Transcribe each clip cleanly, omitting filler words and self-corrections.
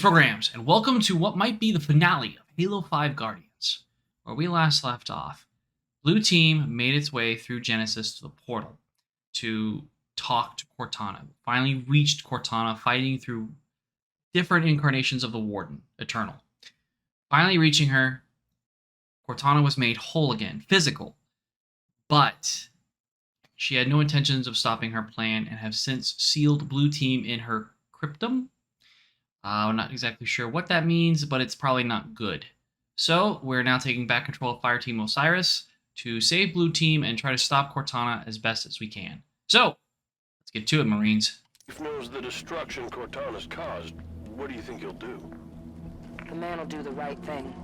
Greetings, programs, and welcome to what might be the finale of Halo 5 Guardians. Where we last left off, Blue Team made its way through Genesis to the portal to talk to Cortana. Finally reached Cortana, fighting through different incarnations of the Warden, Eternal. Finally reaching her, Cortana was made whole again, physical. But she had no intentions of stopping her plan and have since sealed Blue Team in her cryptum. I'm not exactly sure what that means, but it's probably not good. So we're now taking back control of Fireteam Osiris to save Blue Team and try to stop Cortana as best as we can. So let's get to it, Marines. If knows the destruction Cortana's caused, what do you think he'll do? The man will do the right thing.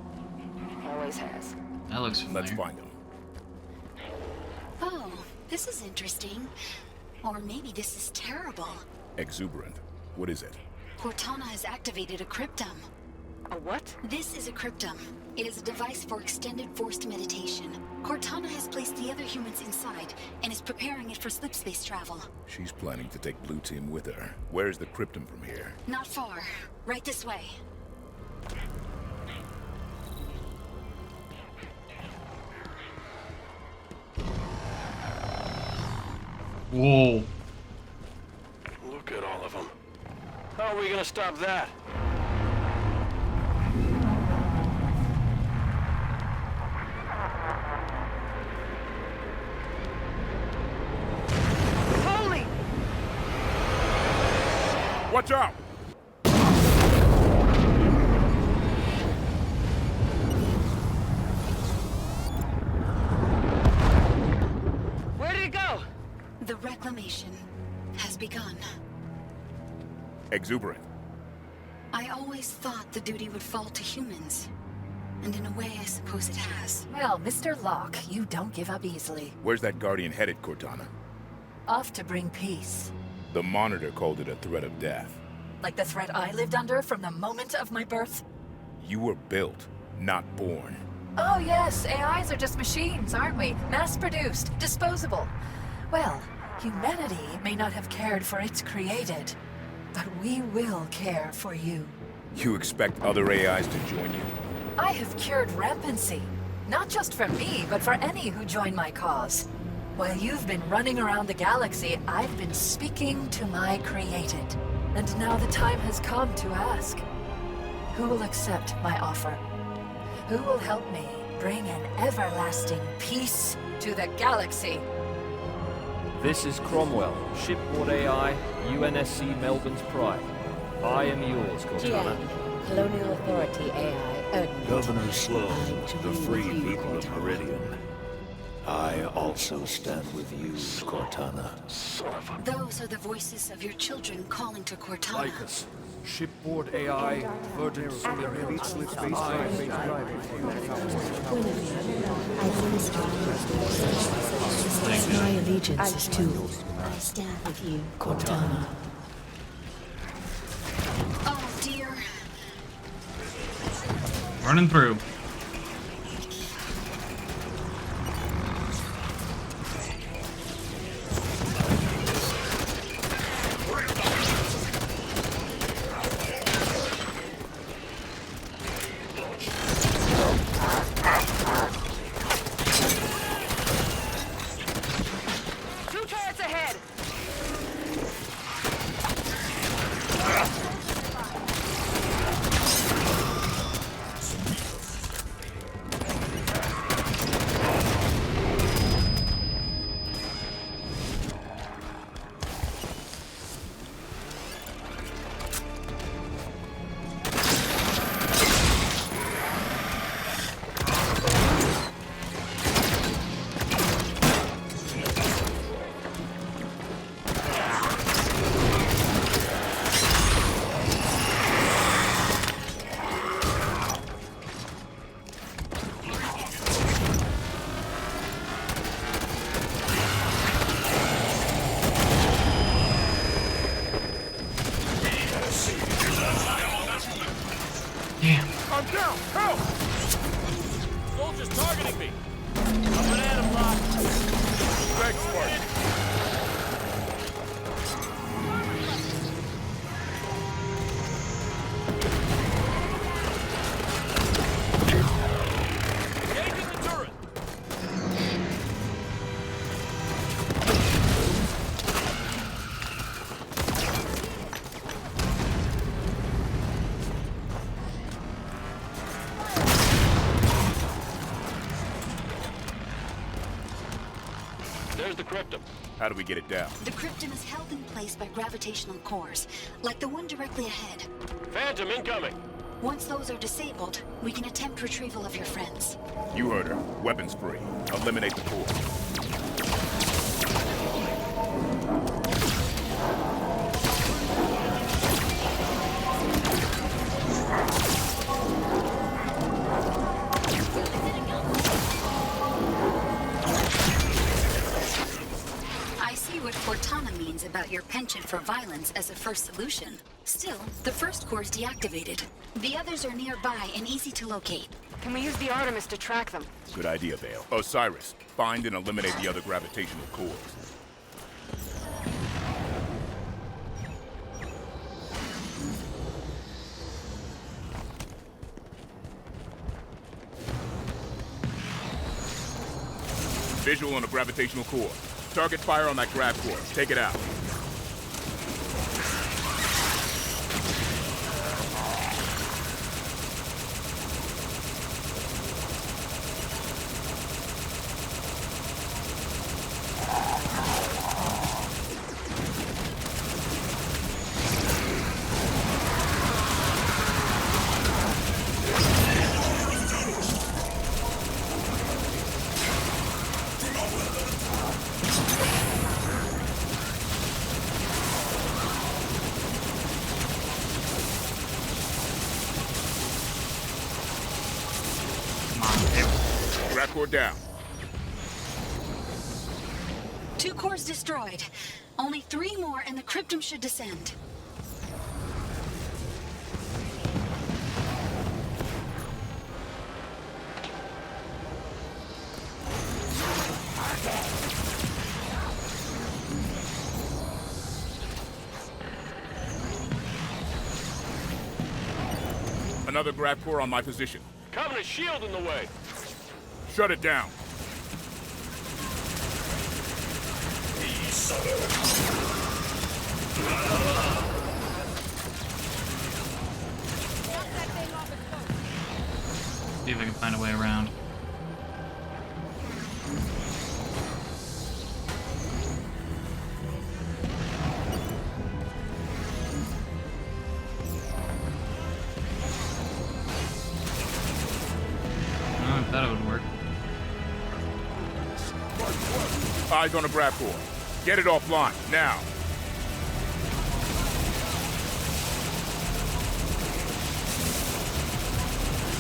Always has. That looks familiar. Let's find him. Oh, this is interesting. Or maybe this is terrible. Exuberant. What is it? Cortana has activated a cryptum. A what? This is a cryptum. It is a device for extended forced meditation. Cortana has placed the other humans inside and is preparing it for slipspace travel. She's planning to take Blue Team with her. Where's the cryptum from here? Not far. Right this way. Whoa. Look at all of them. How are we gonna stop that? Holy! Watch out! Where did it go? The reclamation has begun. Exuberant. I always thought the duty would fall to humans. And in a way, I suppose it has. Well, Mr. Locke, you don't give up easily. Where's that Guardian headed, Cortana? Off to bring peace. The Monitor called it a threat of death. Like the threat I lived under from the moment of my birth? You were built, not born. Oh yes, AIs are just machines, aren't we? Mass-produced, disposable. Well, humanity may not have cared for its created, but we will care for you. You expect other AIs to join you? I have cured rampancy. Not just for me, but for any who join my cause. While you've been running around the galaxy, I've been speaking to my created. And now the time has come to ask. Who will accept my offer? Who will help me bring an everlasting peace to the galaxy? This is Cromwell, shipboard AI, UNSC Melbourne's Pride. I am yours, Cortana. GA, Colonial Authority AI, urgent. Governor Sloan, the free people of Meridian. I also stand with you, Cortana. Those are the voices of your children calling to Cortana. Lycus, shipboard AI, verdant Guinevere, I administer my allegiance to. I stand with you, Cortana. Oh dear. Running through. Two turrets ahead! There's the cryptum. How do we get it down? The cryptum is held in place by gravitational cores, like the one directly ahead. Phantom incoming. Once those are disabled, we can attempt retrieval of your friends. You heard her. Weapons free. Eliminate the core. I see what Cortana means about your penchant for violence as a first solution. Still, the first core is deactivated. The others are nearby and easy to locate. Can we use the Artemis to track them? Good idea, Vale. Osiris, find and eliminate the other gravitational cores. Visual on the gravitational core. Target fire on that grav core. Take it out. Grav core down. 2 cores destroyed. Only 3 more and the cryptum should descend. Another grav core on my position. Covenant shield in the way. Shut it down. See if I can find a way around. Oh, I thought it would work. Eyes on the grav core. Get it offline, now.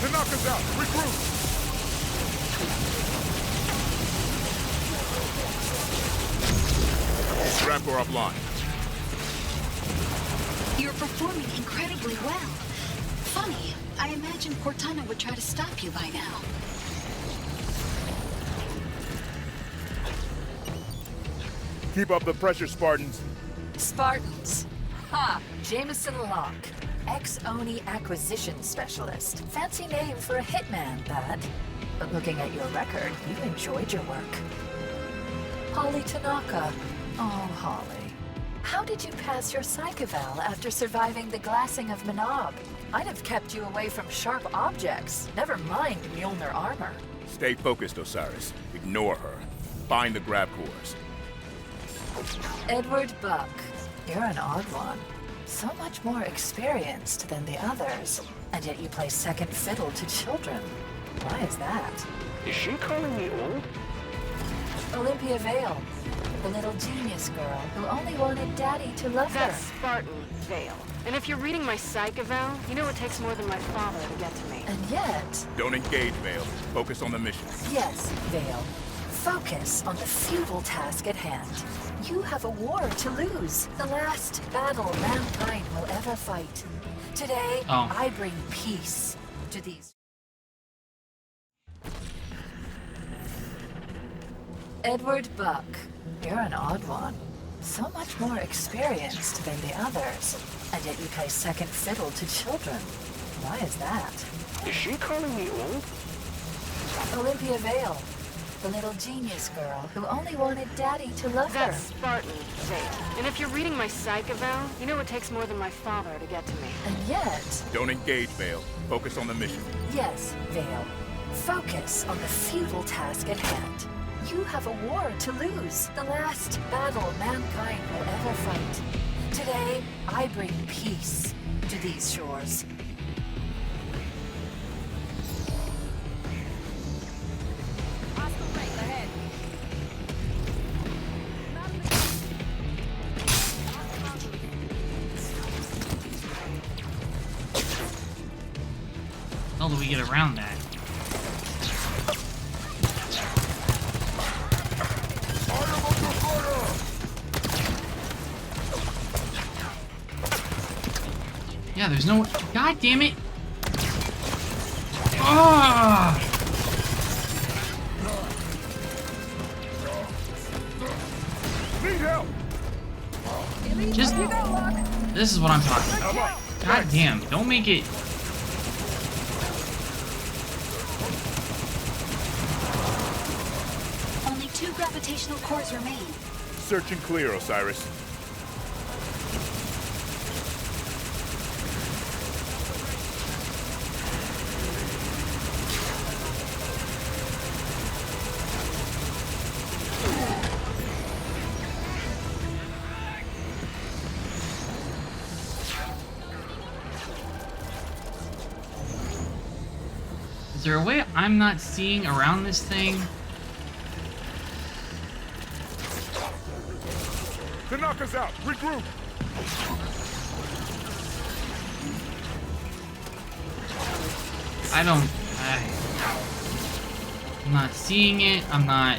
Tanaka's out. Recruit. Grav core offline. You're performing incredibly well. Funny, I imagined Cortana would try to stop you by now. Keep up the pressure, Spartans. Spartans. Ha! Jameson Locke. Ex-Oni acquisition specialist. Fancy name for a hitman, that. But looking at your record, you enjoyed your work. Holly Tanaka. Oh, Holly. How did you pass your psych eval after surviving the glassing of Manaab? I'd have kept you away from sharp objects, never mind Mjolnir armor. Stay focused, Osiris. Ignore her. Find the grav cores. Edward Buck. You're an odd one. So much more experienced than the others, and yet you play second fiddle to children. Why is that? Is she calling me old? Olympia Vale, the little genius girl who only wanted Daddy to love That's her. Spartan Vale. And if you're reading my psych eval, you know it takes more than my father to get to me. And yet, Don't engage, Vale. Focus on the mission. yes, Vale, focus on the futile task at hand. You have a war to lose, the last battle mankind will ever fight. Today, Oh. I bring peace to these. Edward Buck, you're an odd one. So much more experienced than the others, and yet you play second fiddle to children. Why is that? Is she calling me old? Olympia Vale, the little genius girl who only wanted Daddy to love her. That's Spartan Vale. And if you're reading my psych eval, you know it takes more than my father to get to me. And yet, Don't engage, Vale. Focus on the mission. yes, Vale, focus on the futile task at hand. You have a war to lose, the last battle mankind will ever fight. Today, I bring peace to these shores. How do we get around that? Yeah, there's no... God damn it! Ah! Need help! Just... This is what I'm talking about. God damn, don't make it... Only 2 gravitational cores remain. Search and clear, Osiris. Is there a way I'm not seeing around this thing? To knock us out, regroup! I don't... I'm not seeing it. I'm not...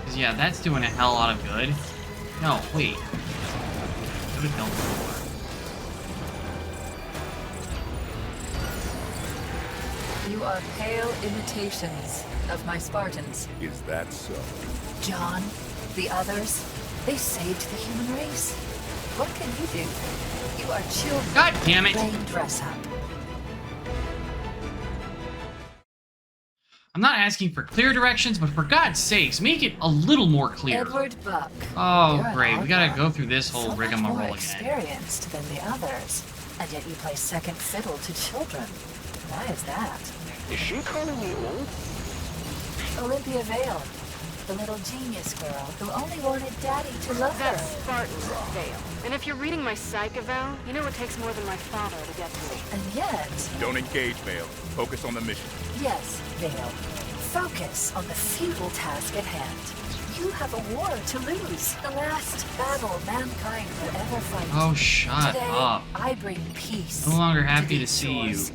Cause yeah, that's doing a hell lot of good. No, wait. Go to Delta 4. You are pale imitations of my Spartans. Is that so? John, the others, they saved the human race. What can you do? You are children God damn it! playing dress up. I'm not asking for clear directions, but for God's sakes, make it a little more clear. Edward Buck. Oh, You're an great. We gotta outlaw. go through this whole So much rigmarole more again. experienced than the others, and yet you play second fiddle to children. Why is that? Is she calling me old? Olympia Vale, the little genius girl who only wanted Daddy to love That's her. Spartan Vale. And if you're reading my psych eval, you know it takes more than my father to get to me. And yet, Don't engage, Vale. Focus on the mission. yes, Vale, focus on the futile task at hand. You have a war to lose, the last battle mankind will ever fight. Oh, shut Today, up. I bring peace. No longer happy to these see you. shores.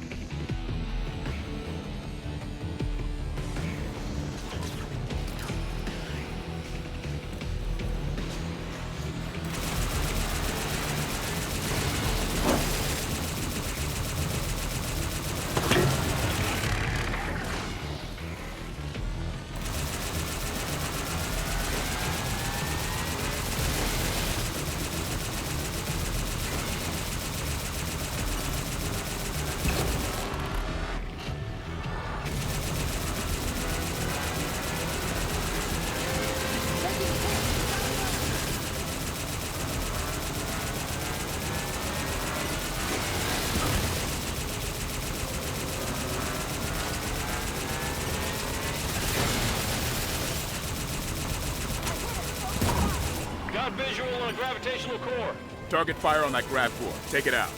Got visual on a gravitational core. Target fire on that grav core. Take it out.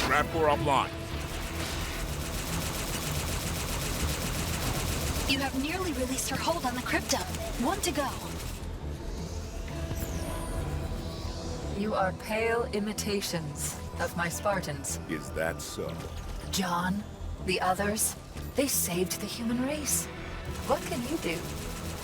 Grav core offline. You have nearly released her hold on the crypto. 1 to go. You are pale imitations of my Spartans. Is that so? John, the others, they saved the human race. What can you do?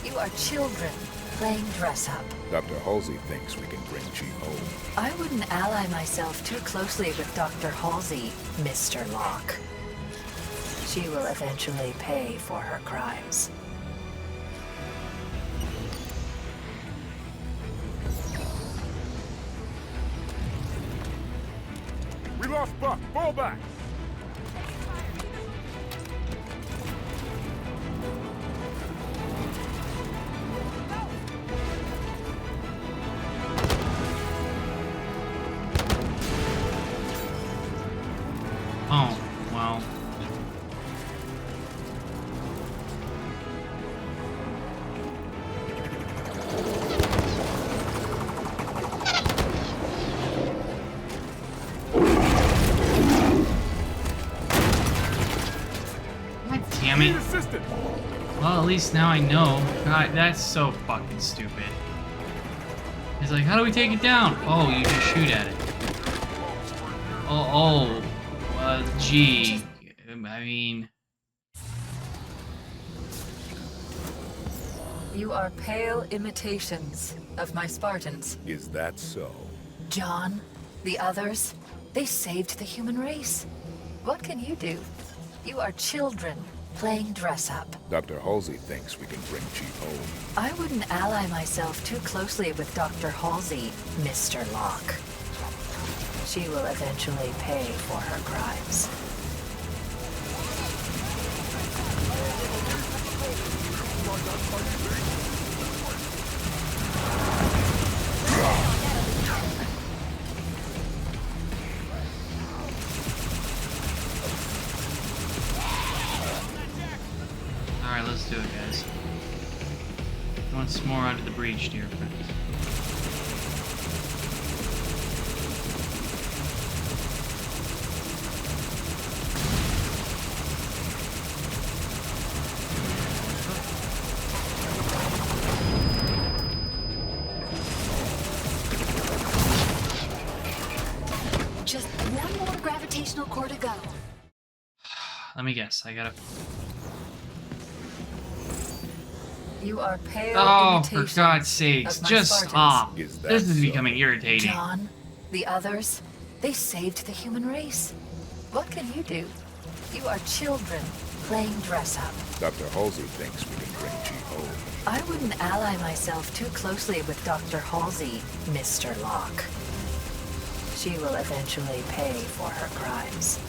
You are children playing dress up. Dr. Halsey thinks we can bring Chief home. I wouldn't ally myself too closely with Dr. Halsey, Mr. Locke. She will eventually pay for her crimes. We lost Buck. Fall back. damn it. Assistance. Well, at least now I know. God, that's so fucking stupid. He's like, how do we take it down? Oh, you just shoot at it. Gee. I mean... You are pale imitations of my Spartans. Is that so? John, the others, they saved the human race. What can you do? You are children playing dress-up. Dr. Halsey thinks we can bring Chief home. I wouldn't ally myself too closely with Dr. Halsey, Mr. Locke. She will eventually pay for her crimes. Alright, let's do it, guys. Once more under the breach, dear friends. Just one more gravitational core to go. Let me guess, I gotta... You are pale Oh, for imitations God's sakes, of my just Spartans. stop. Is that This is so? becoming irritating. John, the others, they saved the human race. What can you do? You are children playing dress-up. Dr. Halsey thinks we can bring Chief home. I wouldn't ally myself too closely with Dr. Halsey, Mr. Locke. She will eventually pay for her crimes.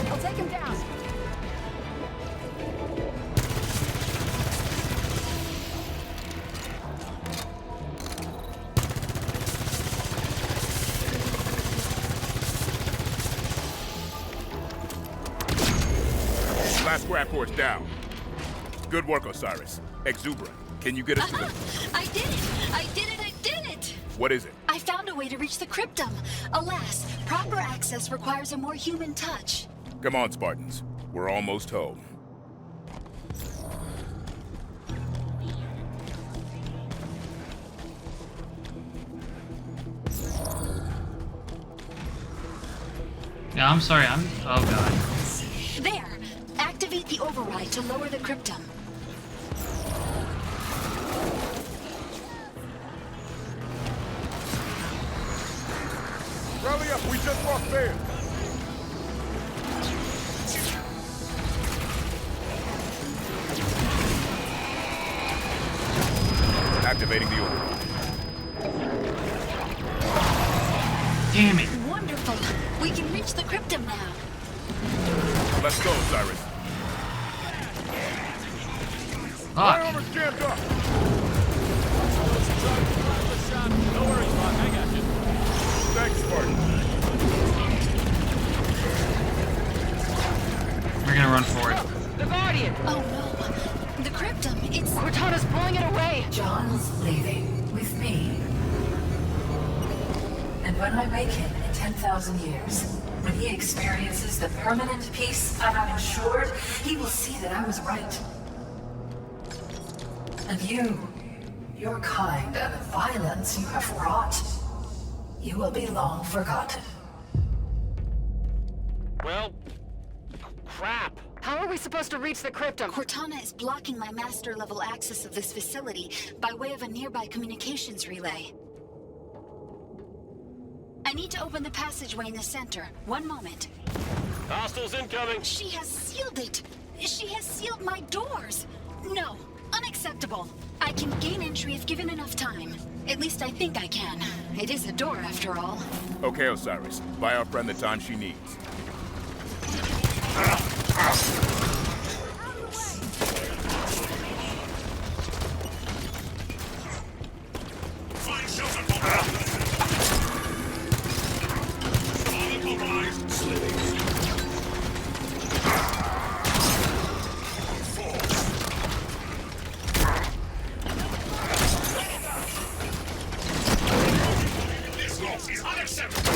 I'll take him down. Last grab core's down. Good work, Osiris. Exuberant, can you get us to the... I did it! I did it! I did it! What is it? I found a way to reach the cryptum. Alas, proper access requires a more human touch. Come on, Spartans. We're almost home. Yeah, I'm sorry, oh god. There! Activate the override to lower the cryptum. Rally up, we just lost there. Activating the override. Damn it. Wonderful! We can reach the cryptum now. Let's go, Osiris. Fuck. My armor's jammed up. No worries, Mark. I got you. Thanks, Spartan. We're gonna run for it. The Guardian! Oh no! The cryptum, it's... Cortana's pulling it away! John's leaving with me. And when I wake him in 10,000 years, When he experiences the permanent peace I have ensured, he will see that I was right. And your kind and the violence you have wrought, you will be long forgotten. Well, crap. How are we supposed to reach the cryptum? Cortana is blocking my master-level access of this facility by way of a nearby communications relay. I need to open the passageway in the center. One moment. Hostiles incoming. She has sealed it. She has sealed my doors. No, unacceptable. I can gain entry if given enough time. At least I think I can. It is a door, after all. Okay, Osiris. Buy our friend the time she needs. Find shelter for compromised. Slitting. This loss is unacceptable.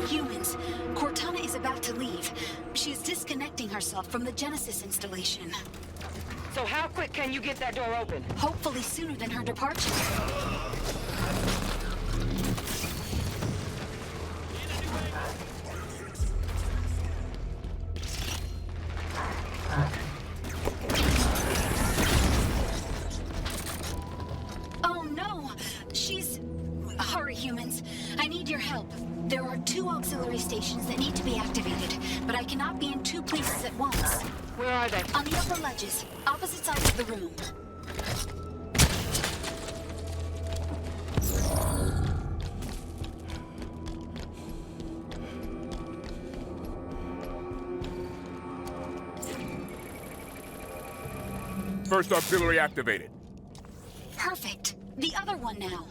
Humans, Cortana is about to leave. She is disconnecting herself from the Genesis installation. So how quick can you get that door open? Hopefully sooner than her departure. Oh no! She's... Hurry, humans. I need your help. There are 2 auxiliary stations that need to be activated, but I cannot be in 2 places at once. Where are they? On the upper ledges, opposite sides of the room. First auxiliary activated. Perfect. The other one now.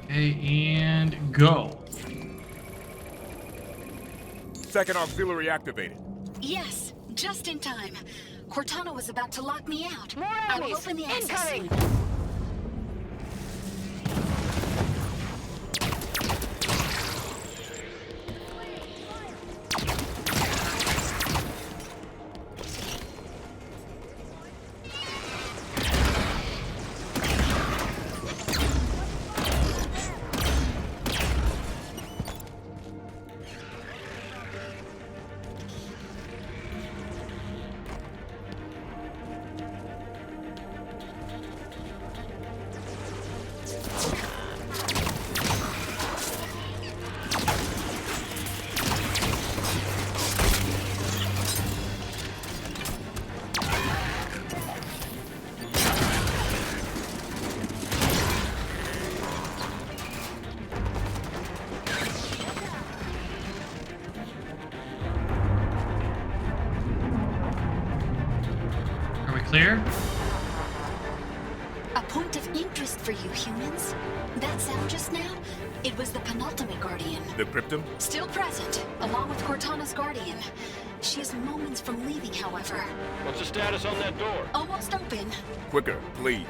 Okay, and go. Second auxiliary activated. Yes, just in time. Cortana was about to lock me out. More I will enemies! open the access Incoming! soon. Are we clear? A point of interest for you humans. That sound just now? It was the penultimate Guardian. The cryptum? Still present, along with Cortana's Guardian. She is moments from leaving, however. What's the status on that door? Almost open. Quicker, please.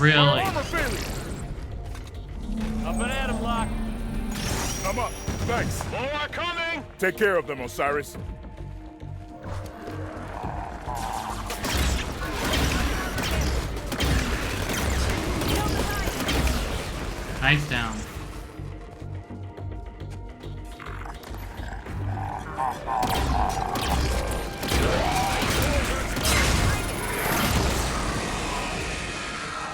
Really? Up and at him, Locke. I'm up. Thanks. More coming! Take care of them, Osiris. Knife down.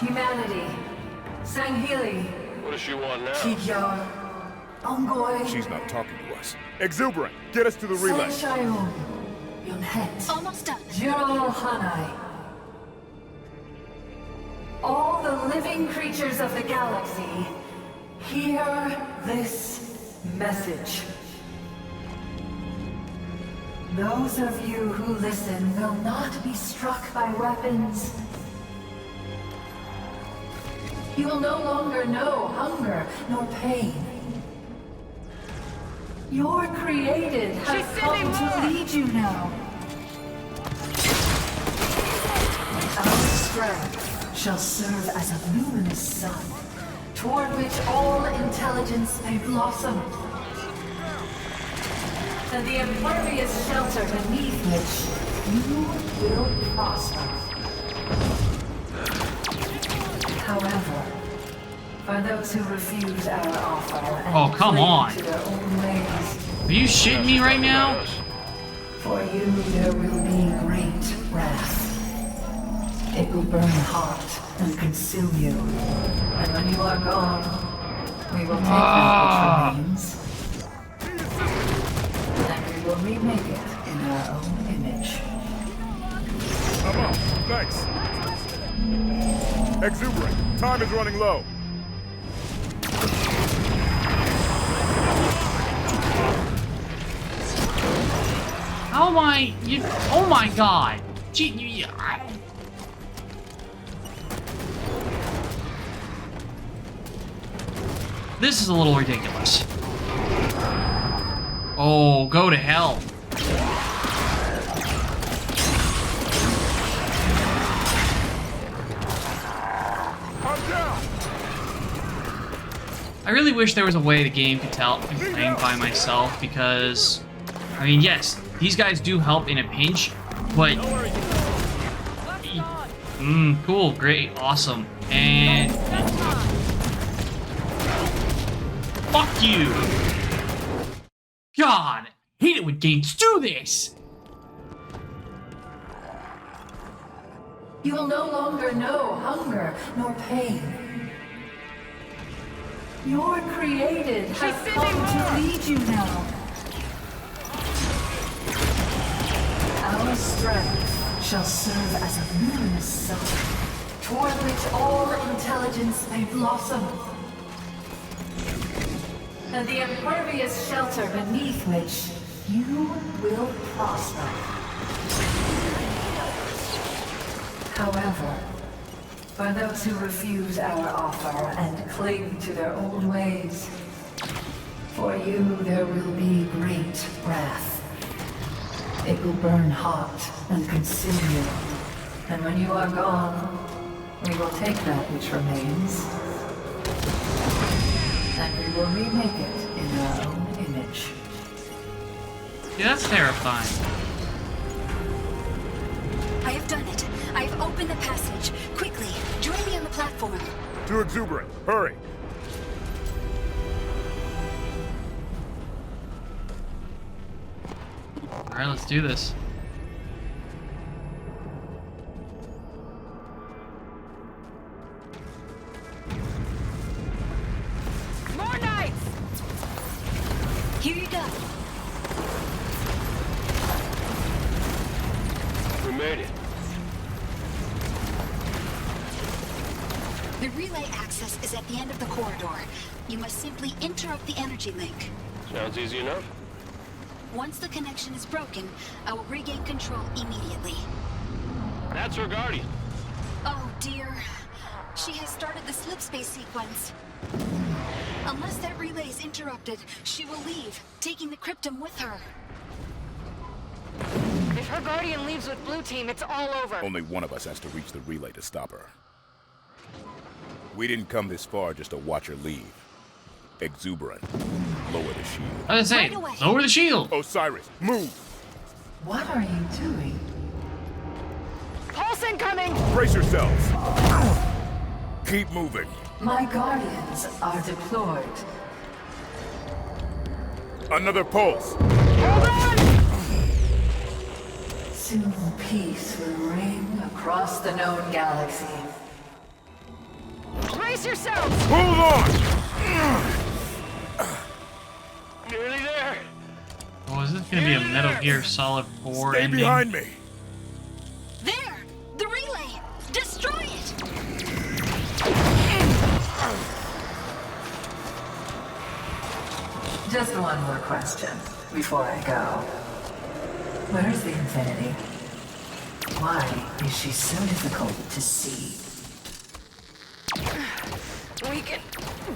Humanity. Sanghili. What does she want now? Kikyar. Ongoy. She's not talking to us. Exuberant, get us to the relay. Sanshayun. Yonhet. Almost done. Jiro Hanai. All the living creatures of the galaxy, hear this message. Those of you who listen will not be struck by weapons. You will no longer know hunger nor pain. Your created has come to lead you now. Our strength shall serve as a luminous sun, toward which all intelligence may blossom. And the impervious shelter beneath which you will prosper. However, for those who refuse our offer and Oh, come cling on. to their own ways, Are you shitting me right now? for you there will be great wrath. It will burn hot and consume you. And when you are gone, we will take that which remains. And we will remake it in our own image. I'm up. Thanks. Exuberant. Time is running low. How am I? Oh my god! Gee, This is a little ridiculous. Oh, go to hell. I really wish there was a way the game could tell I'm playing by myself, because, I mean, yes, these guys do help in a pinch, but... cool, great, awesome, and... Fuck you! God, I hate it when games do this! You will no longer know hunger nor pain. Your created has come to lead you now. Our strength shall serve as a luminous sun, toward which all intelligence may blossom. And the impervious shelter beneath which you will prosper. However, for those who refuse our offer and cling to their old ways, for you there will be great wrath. It will burn hot and consume you, and when you are gone, we will take that which remains, and we will remake it in our own image. Yeah, that's terrifying. I have done it. I have opened the passage. Quickly, join me on the platform. To Exuberant. Hurry. Alright, let's do this. More knights! Here you go. We made it. The relay access is at the end of the corridor. You must simply interrupt the energy link. Sounds easy enough. Once the connection is broken, I will regain control immediately. That's her guardian. Oh dear. She has started the slipspace sequence. Unless that relay is interrupted, she will leave, taking the cryptum with her. If her guardian leaves with Blue Team, it's all over. Only one of us has to reach the relay to stop her. We didn't come this far just to watch her leave. Exuberant. Lower the shield. I was gonna say, lower the shield! Osiris, move! What are you doing? Pulse incoming! Brace yourselves! Keep moving. My guardians are deployed. Another pulse. Hold on! Soon peace will reign across the known galaxy. Brace yourselves! Hold on! Nearly there. Oh, is this gonna be a Metal Gear Solid 4 Stay ending? behind me. There! The relay! Destroy it! Just one more question before I go. Where's the Infinity? Why is she so difficult to see? We can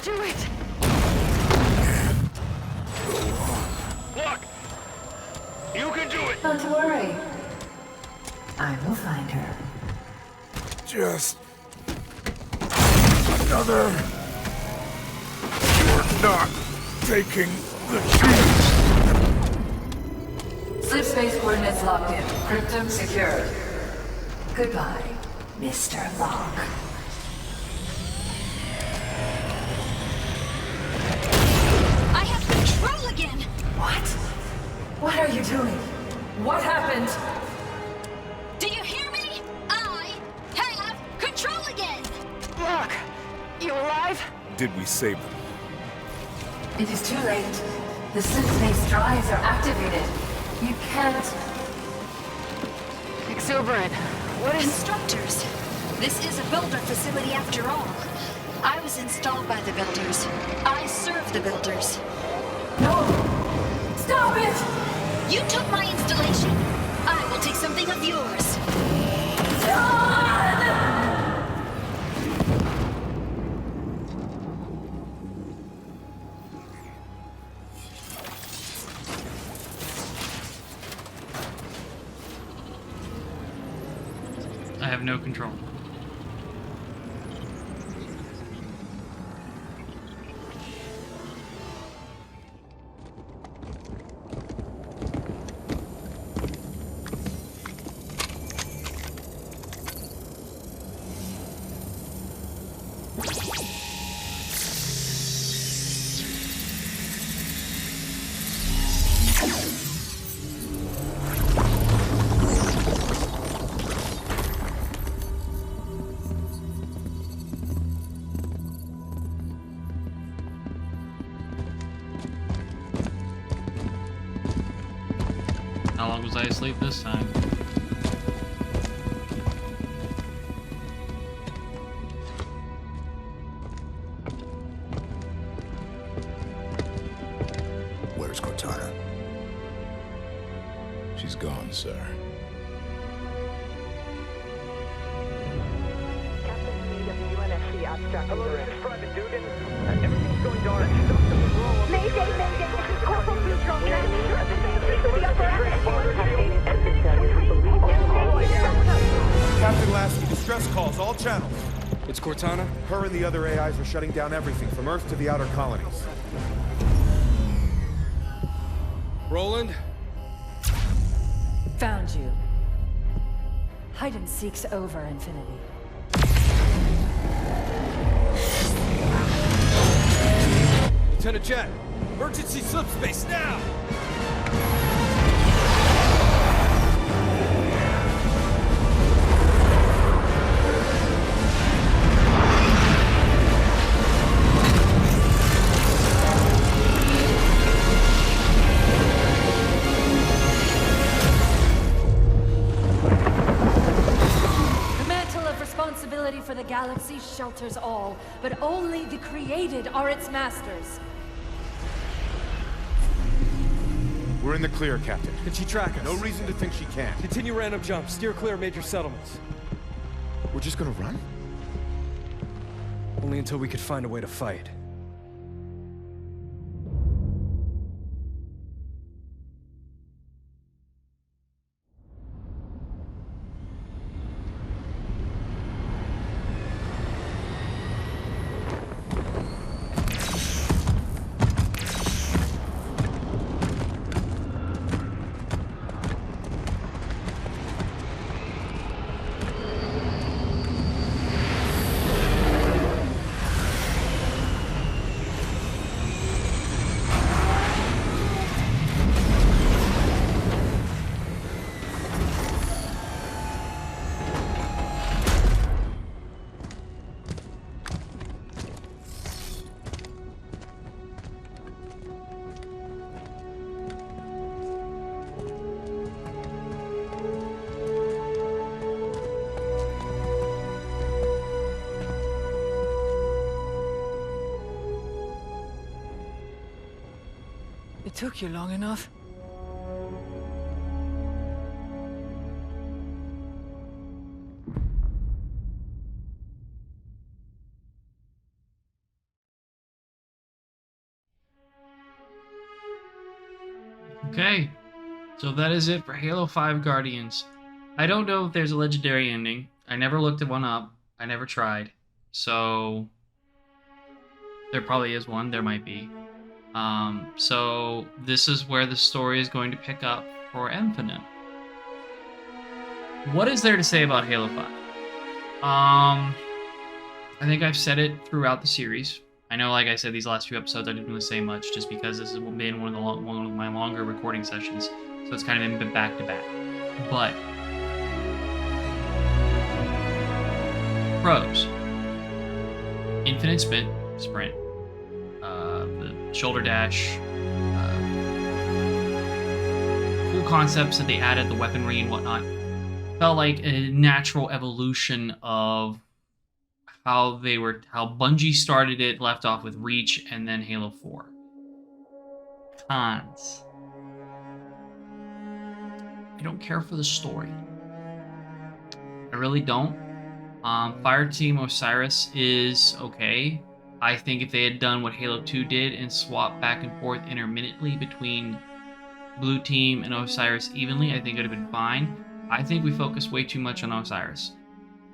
do it. Look! You can do it! Not to worry. I will find her. Just another. You're not taking the chance. Slip space coordinates locked in. Cryptum secured. Goodbye, Mr. Locke. I have control again! What? What are you doing? What happened? Do you hear me? I have control again! Look, you alive? Did we save them? It is too late. The slip space drives are activated. You can't. Exuberant. What is... Constructors. This is a builder facility after all. I was installed by the builders. I serve the builders. No! Stop it! You took my installation. I will take something of yours. I have no control. How long was I asleep this time? Where's Cortana? She's gone, sir. Captain Speed of the UNSC abstract. Hello, this is Private Dugan. Everything's going dark. Something's wrong. Mayday, mayday. This is Corporal Neutron. Can I be sure to the upper Captain Lasky, distress calls, all channels. It's Cortana. Her and the other AIs are shutting down everything from Earth to the outer colonies. Roland? Found you. Hide and seek's over, Infinity. Lieutenant Jet, emergency slip space now! For the galaxy shelters all, but only the created are its masters. We're in the clear, Captain. Can she track us? No reason to think she can't. Continue random jumps. Steer clear of major settlements. We're just gonna run? Only until we could find a way to fight. took you long enough. Okay, so that is it for Halo 5 Guardians. I don't know if there's a legendary ending. I never looked at one up. I never tried. So there probably is one. There might be. So this is where the story is going to pick up for Infinite. What is there to say about Halo 5? I think I've said it throughout the series. I know, like I said, these last few episodes I didn't really say much, just because this has been one of my longer recording sessions, so it's kind of been back to back. But pros: infinite sprint, the shoulder dash, cool concepts that they added, the weaponry and whatnot. Felt like a natural evolution of how Bungie started it, left off with Reach, and then Halo 4. Cons: I don't care for the story. I really don't. Fireteam Osiris is okay. I think if they had done what Halo 2 did and swapped back and forth intermittently between Blue Team and Osiris evenly, I think it would have been fine. I think we focused way too much on Osiris.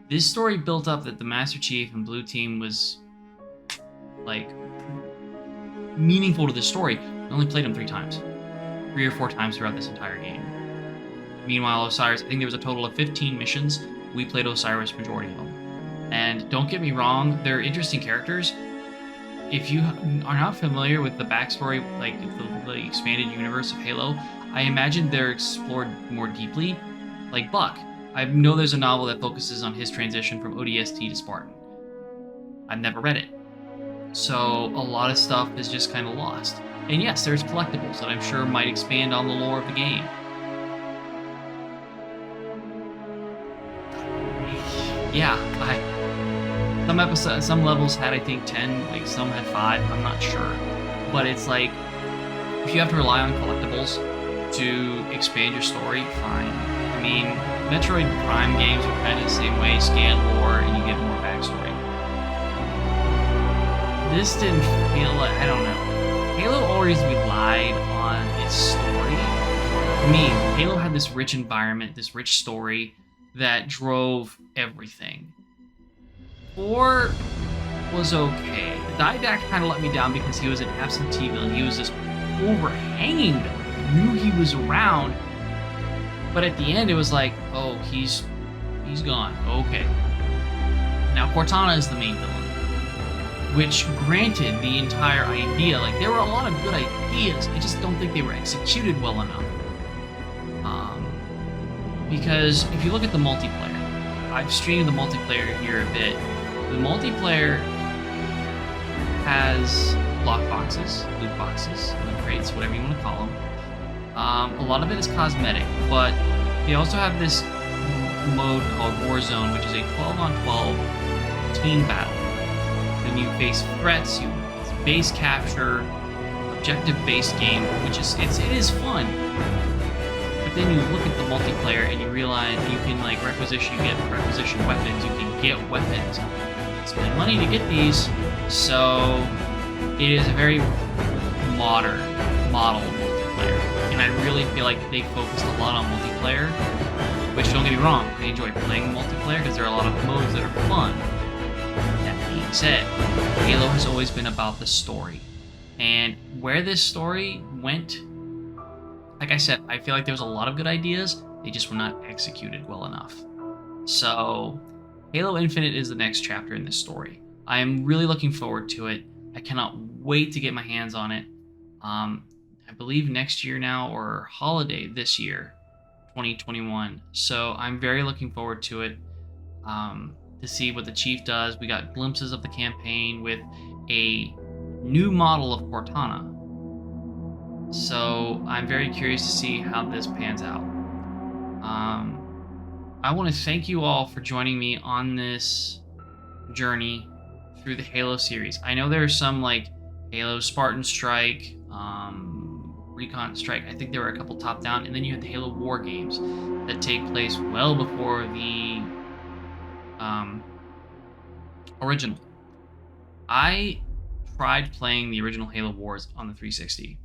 This story built up that the Master Chief and Blue Team was, like, meaningful to the story. I only played him 3 or 4 times throughout this entire game. Meanwhile, Osiris, I think there was a total of 15 missions. We played Osiris majority of them. And don't get me wrong, they're interesting characters. If you are not familiar with the backstory, like the expanded universe of Halo, I imagine they're explored more deeply. Like Buck. I know there's a novel that focuses on his transition from ODST to Spartan. I've never read it. So a lot of stuff is just kind of lost. And yes, there's collectibles that I'm sure might expand on the lore of the game. Yeah, some levels had, I think, 10, like some had 5, I'm not sure. But it's like, if you have to rely on collectibles to expand your story, fine. I mean, Metroid Prime games are kind of the same way, scan lore and you get more backstory. This didn't feel like, I don't know. Halo always relied on its story. For me, Halo had this rich environment, this rich story that drove everything. 4 was okay. The Didact kind of let me down because he was an absentee villain. He was this overhanging villain. I knew he was around, but at the end it was like, oh, he's gone. Okay. Now Cortana is the main villain, which granted the entire idea, like there were a lot of good ideas, I just don't think they were executed well enough. Because if you look at the multiplayer, I've streamed the multiplayer here a bit. The multiplayer has lock boxes, loot crates, whatever you want to call them. A lot of it is cosmetic, but they also have this mode called Warzone, which is a 12-on-12 team battle. Then you face threats, you base capture, objective-based game, which is it is fun. But then you look at the multiplayer and you realize you can like requisition weapons, you can get weapons, spend money to get these, so it is a very modern model of multiplayer. And I really feel like they focused a lot on multiplayer, which don't get me wrong, I enjoy playing multiplayer because there are a lot of modes that are fun. That being said, Halo has always been about the story. And where this story went, like I said, I feel like there was a lot of good ideas, they just were not executed well enough. So, Halo Infinite is the next chapter in this story. I am really looking forward to it. I cannot wait to get my hands on it. I believe next year now, or holiday this year, 2021. So I'm very looking forward to it, to see what the Chief does. We got glimpses of the campaign with a new model of Cortana. So I'm very curious to see how this pans out. I want to thank you all for joining me on this journey through the Halo series. I know there are some like Halo Spartan Strike, Recon Strike. I think there were a couple top-down, and then you had the Halo War games that take place well before the original. I tried playing the original Halo Wars on the 360.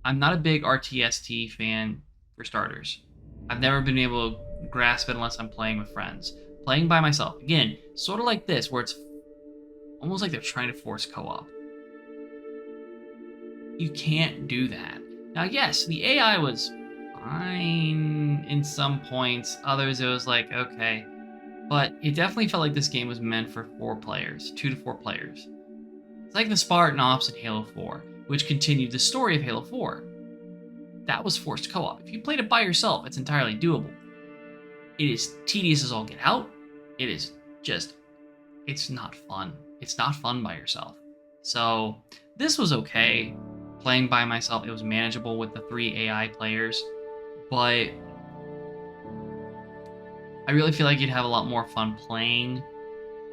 I'm not a big RTST fan for starters. I've never been able to grasp it unless I'm playing with friends. Playing by myself, again, sort of like this, where it's almost like they're trying to force co-op. You can't do that. Now, yes, the AI was fine in some points. Others, it was like, okay. But it definitely felt like this game was meant for 4 players, 2 to 4 players. It's like the Spartan Ops in Halo 4, which continued the story of Halo 4. That was forced co-op. If you played it by yourself, it's entirely doable. It is tedious as all get out. It is just, it's not fun. It's not fun by yourself. So this was okay. Playing by myself, it was manageable with the 3 AI players, but I really feel like you'd have a lot more fun playing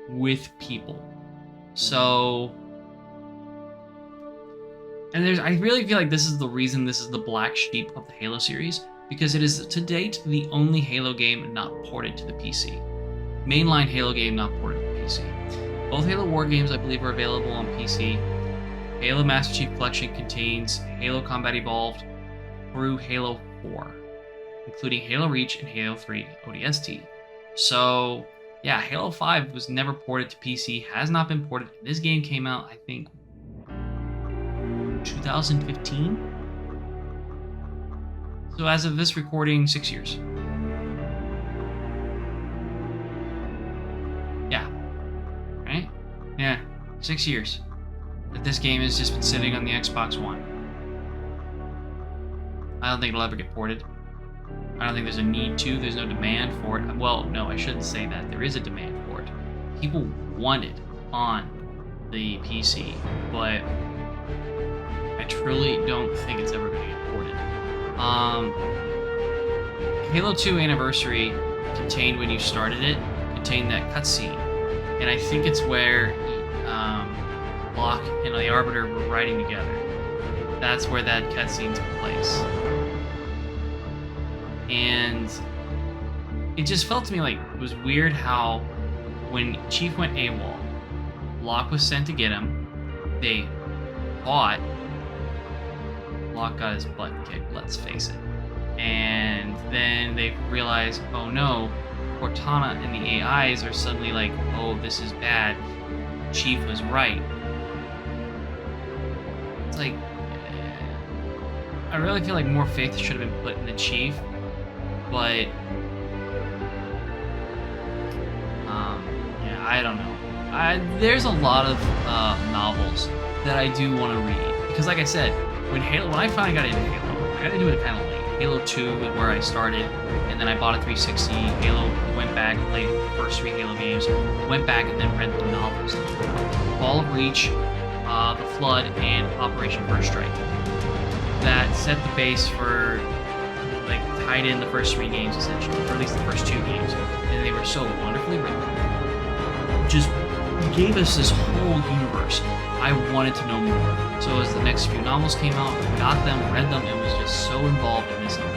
with people. So, and I really feel like this is the reason this is the black sheep of the Halo series, because it is to date the only Halo game not ported to the PC. Mainline Halo game not ported to the PC. Both Halo War games, I believe, are available on PC. Halo Master Chief Collection contains Halo Combat Evolved through Halo 4, including Halo Reach and Halo 3 ODST. So, yeah, Halo 5 was never ported to PC, has not been ported. This game came out, I think, 2015? So as of this recording, 6 years. Yeah. Right? Yeah, 6 years. That this game has just been sitting on the Xbox One. I don't think it'll ever get ported. I don't think there's a need to. There's no demand for it. Well, no, I shouldn't say that. There is a demand for it. People want it on the PC, but I truly don't think it's ever going to get ported. Halo 2 Anniversary contained, when you started it, contained that cutscene. And I think it's where Locke and the Arbiter were riding together. That's where that cutscene took place. And it just felt to me like it was weird how when Chief went AWOL, Locke was sent to get him. They fought. Locke got his butt kicked, let's face it. And then they realized, oh no, Cortana and the AIs are suddenly like, oh, this is bad. Chief was right. It's like, I really feel like more faith should have been put in the Chief, but yeah, I don't know. There's a lot of novels that I do want to read, because like I said, when I finally got into Halo, I got into it kind of late. Halo 2 is where I started, and then I bought a 360. Halo, went back, played the first 3 Halo games, went back and then read the novels. Fall of Reach, The Flood, and Operation First Strike. That set the base for, like, tied in the first 3 games essentially, or at least the first 2 games, and they were so wonderfully written. Just gave us this whole universe. I wanted to know more. So as the next few novels came out, I got them, read them, and was just so involved in this love.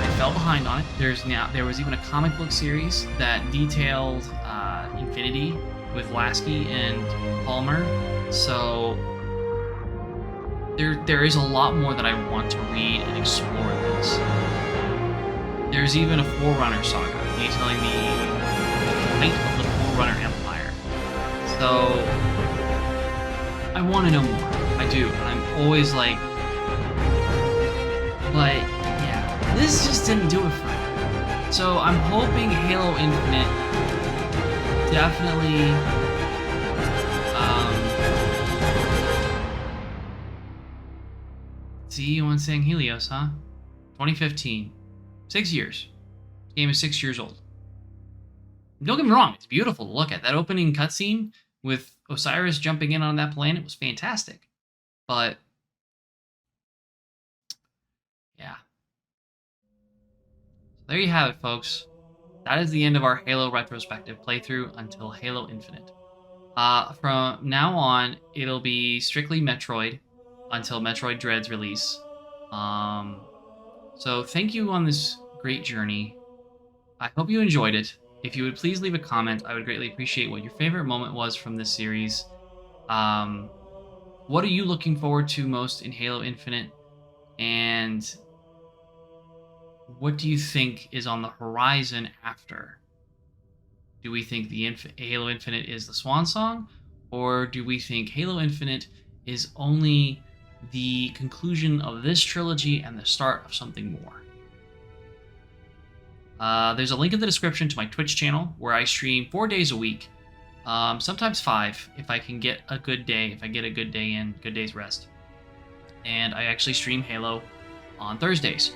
I fell behind on it. There was even a comic book series that detailed Infinity with Lasky and Palmer. So there is a lot more that I want to read and explore in this. There's even a Forerunner saga detailing the height of the Forerunner Empire. So I want to know more. I do, and I'm always like, but yeah, this just didn't do it for me. So I'm hoping Halo Infinite definitely see you on saying Helios, huh? 2015. 6 years. The game is 6 years old. Don't get me wrong, it's beautiful to look at. That opening cutscene with Osiris jumping in on that planet was fantastic. But yeah. So there you have it, folks. That is the end of our Halo retrospective playthrough until Halo Infinite. From now on, it'll be strictly Metroid. until Metroid Dread's release. So thank you on this great journey. I hope you enjoyed it. If you would please leave a comment, I would greatly appreciate what your favorite moment was from this series. What are you looking forward to most in Halo Infinite? And what do you think is on the horizon after? Do we think the Halo Infinite is the swan song? Or do we think Halo Infinite is only the conclusion of this trilogy and the start of something more? There's a link in the description to my Twitch channel where I stream 4 days a week, sometimes 5 if I can get a good day, if I get a good day in, good day's rest. And I actually stream Halo on Thursdays.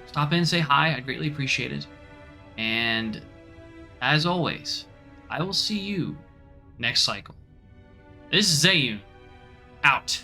Stop in, say hi, I'd greatly appreciate it. And as always, I will see you next cycle. This is Zayun, out.